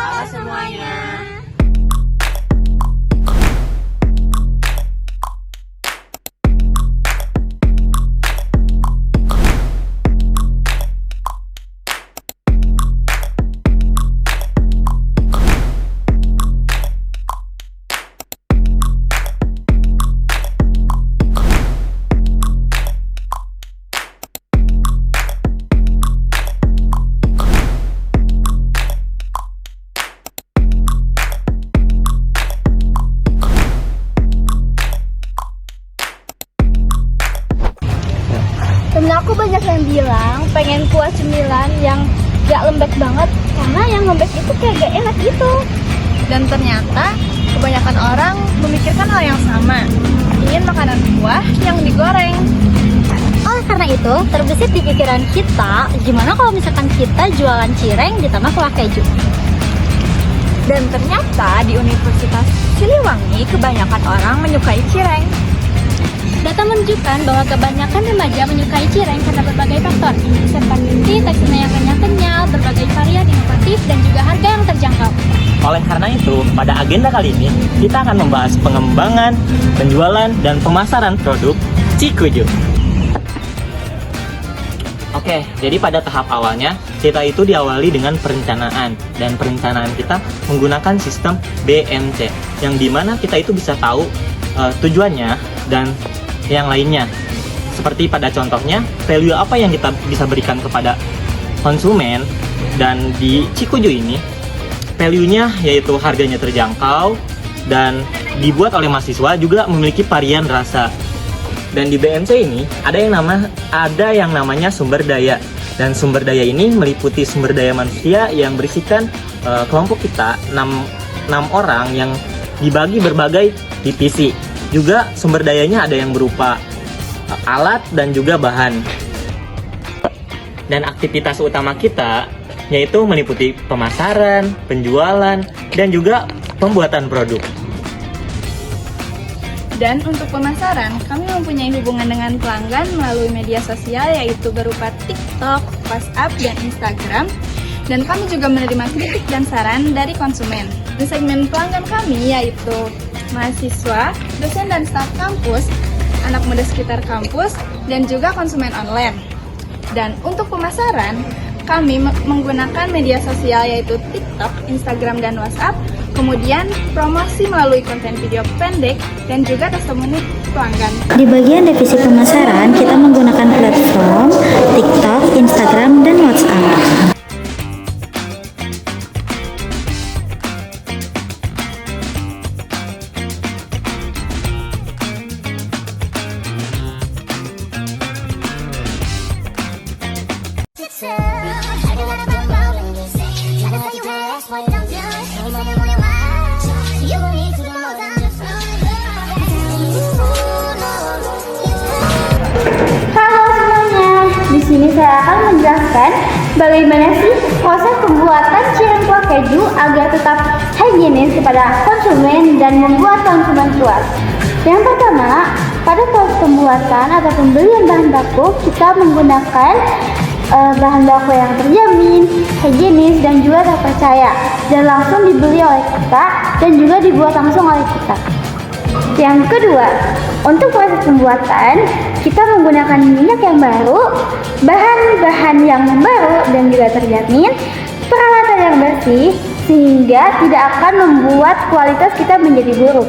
Halo semuanya. Temen aku banyak yang bilang pengen kuah cemilan yang gak lembek banget, karena yang lembek itu kayak gak enak gitu. Dan ternyata kebanyakan orang memikirkan hal yang sama, ingin makanan kuah yang digoreng. Oleh karena itu, terbesit di pikiran kita, gimana kalau misalkan kita jualan cireng ditambah kuah keju. Dan ternyata di Universitas Siliwangi kebanyakan orang menyukai cireng. Data menunjukkan bahwa kebanyakan remaja menyukai cireng karena berbagai faktor, seperti teksturnya yang kenyal-kenyal, berbagai varian inovatif, dan juga harga yang terjangkau. Oleh karena itu, pada agenda kali ini, kita akan membahas pengembangan, penjualan, dan pemasaran produk Cikuju. Oke, jadi pada tahap awalnya, kita itu diawali dengan perencanaan. Dan perencanaan kita menggunakan sistem BMC, yang dimana kita itu bisa tahu tujuannya dan yang lainnya. Seperti pada contohnya, value apa yang kita bisa berikan kepada konsumen. Dan di Cikuju ini, value-nya yaitu harganya terjangkau dan dibuat oleh mahasiswa, juga memiliki varian rasa. Dan di BMC ini ada yang namanya sumber daya. Dan sumber daya ini meliputi sumber daya manusia yang berisikan kelompok kita 6 orang yang dibagi berbagai divisi. Juga sumber dayanya ada yang berupa alat dan juga bahan. Dan aktivitas utama kita yaitu meliputi pemasaran, penjualan, dan juga pembuatan produk. Dan untuk pemasaran, kami mempunyai hubungan dengan pelanggan melalui media sosial yaitu berupa TikTok, WhatsApp, dan Instagram. Dan kami juga menerima kritik dan saran dari konsumen. Di segmen pelanggan kami yaitu mahasiswa, dosen dan staf kampus, anak muda sekitar kampus, dan juga konsumen online. Dan untuk pemasaran, kami menggunakan media sosial yaitu TikTok, Instagram, dan WhatsApp, kemudian promosi melalui konten video pendek, dan juga testimoni pelanggan. Di bagian divisi pemasaran, kita menggunakan platform TikTok, Instagram, dan WhatsApp. Halo semuanya, di sini saya akan menjelaskan bagaimana sih proses pembuatan cireng kuah keju agar tetap higienis kepada konsumen dan membuat konsumen puas. Yang pertama, pada proses pembuatan atau pembelian bahan baku, kita menggunakan bahan baku yang terjamin, higienis, dan juga terpercaya, dan langsung dibeli oleh kita dan juga dibuat langsung oleh kita. Yang kedua, untuk proses pembuatan, kita menggunakan minyak yang baru, bahan-bahan yang baru dan juga terjamin, peralatan yang bersih, sehingga tidak akan membuat kualitas kita menjadi buruk.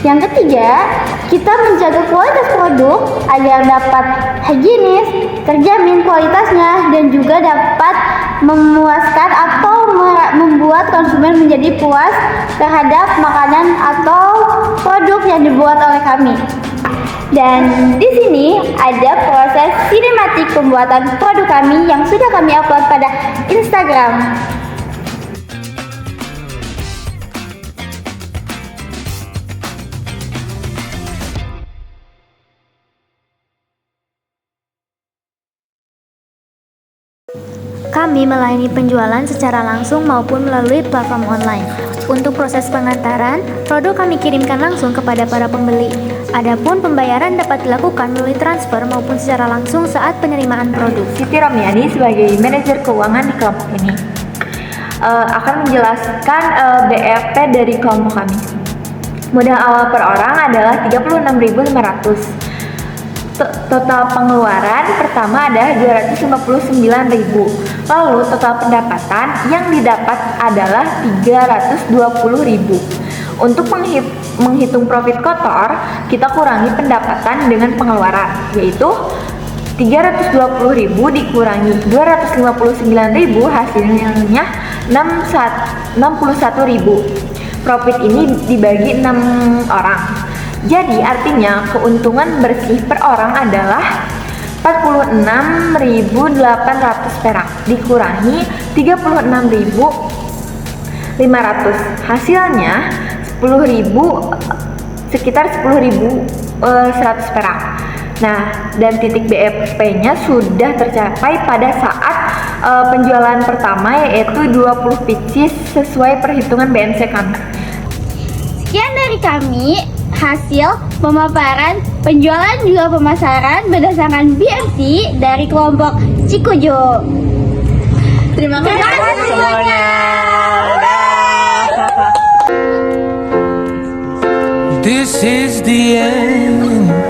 Yang ketiga, kita menjaga kualitas produk agar dapat higienis, terjamin kualitasnya, dan juga dapat memuaskan atau membuat konsumen menjadi puas terhadap makanan atau produk yang dibuat oleh kami. Dan di sini ada proses sinematik pembuatan produk kami yang sudah kami upload pada Instagram. Kami melayani penjualan secara langsung maupun melalui platform online. Untuk proses pengantaran, produk kami kirimkan langsung kepada para pembeli. Adapun pembayaran dapat dilakukan melalui transfer maupun secara langsung saat penerimaan produk. Siti Romiani sebagai manajer keuangan di kelompok ini. akan menjelaskan BEP dari kelompok kami. Modal awal per orang adalah 36.500. Total pengeluaran pertama adalah 259.000. Lalu total pendapatan yang didapat adalah 320.000. Untuk menghitung profit kotor, kita kurangi pendapatan dengan pengeluaran, yaitu 320.000 dikurangi 259.000 hasilnya 61.000. Profit ini dibagi 6 orang. Jadi artinya keuntungan bersih per orang adalah 46.800 perak dikurangi 36.500. Hasilnya sekitar 10.100 perak. Nah, dan titik BEP-nya sudah tercapai pada saat penjualan pertama, yaitu 20 pieces sesuai perhitungan BMC kami. Sekian dari kami, hasil pemaparan penjualan juga pemasaran berdasarkan BMC dari kelompok Cikujo. Terima kasih semuanya. This is the end.